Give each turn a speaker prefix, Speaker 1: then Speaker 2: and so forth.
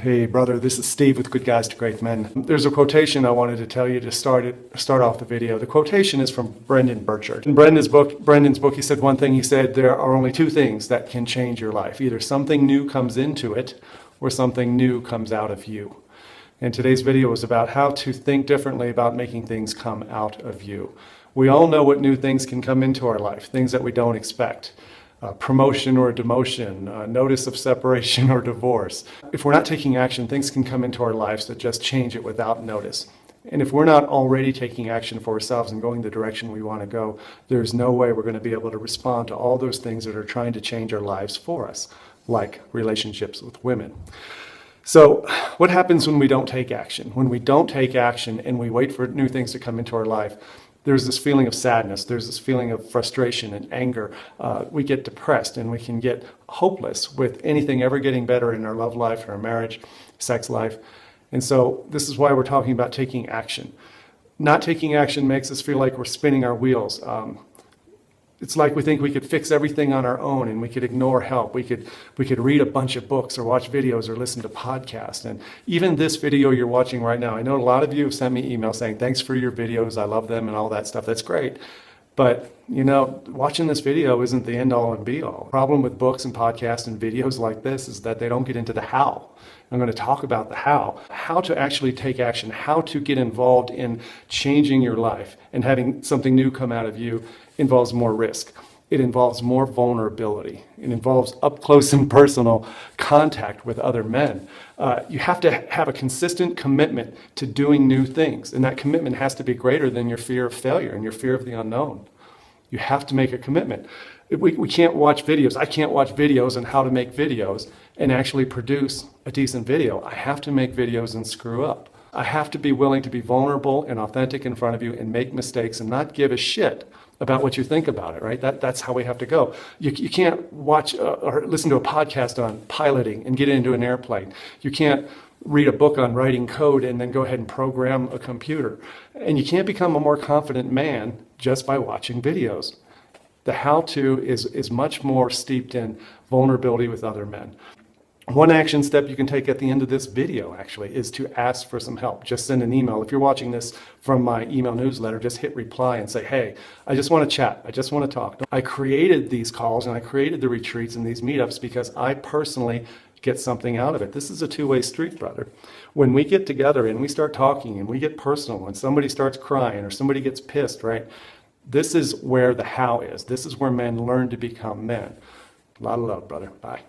Speaker 1: Hey brother, this is Steve with Good Guys to Great Men. There's a quotation I wanted to tell you to start off the video. The quotation is from Brendan Burchard. In Brendan's book, he said one thing. He said there are only two things that can change your life. Either something new comes into it or something new comes out of you. And today's video is about how to think differently about making things come out of you. We all know what new things can come into our life, things that we don't expect. Promotion or demotion, notice of separation or divorce. If we're not taking action, things can come into our lives that just change it without notice. And if we're not already taking action for ourselves and going the direction we want to go, there's no way we're going to be able to respond to all those things that are trying to change our lives for us, like relationships with women. So what happens when we don't take action? When we don't take action and we wait for new things to come into our life, there's this feeling of sadness, there's this feeling of frustration and anger. We get depressed and we can get hopeless with anything ever getting better in our love life, our marriage, sex life. And so this is why we're talking about taking action. Not taking action makes us feel like we're spinning our wheels. It's like we think we could fix everything on our own and we could ignore help. We could read a bunch of books or watch videos or listen to podcasts. And even this video you're watching right now, I know a lot of you have sent me emails saying, thanks for your videos, I love them and all that stuff. That's great. But, you know, watching this video isn't the end all and be all. The problem with books and podcasts and videos like this is that they don't get into the how. I'm going to talk about the how to actually take action, how to get involved in changing your life and having something new come out of you involves more risk. It involves more vulnerability. It involves up close and personal contact with other men. You have to have a consistent commitment to doing new things. And that commitment has to be greater than your fear of failure and your fear of the unknown. You have to make a commitment. We can't watch videos. I can't watch videos on how to make videos and actually produce a decent video. I have to make videos and screw up. I have to be willing to be vulnerable and authentic in front of you and make mistakes and not give a shit about what you think about it, right? That's how we have to go. You can't watch or listen to a podcast on piloting and get into an airplane. You can't read a book on writing code and then go ahead and program a computer. And you can't become a more confident man just by watching videos. The how-to is much more steeped in vulnerability with other men. One action step you can take at the end of this video, actually, is to ask for some help. Just send an email. If you're watching this from my email newsletter, just hit reply and say, hey, I just want to chat. I just want to talk. I created these calls and I created the retreats and these meetups because I personally get something out of it. This is a two-way street, brother. When we get together and we start talking and we get personal, when somebody starts crying or somebody gets pissed, right? This is where the how is. This is where men learn to become men. A lot of love, brother. Bye.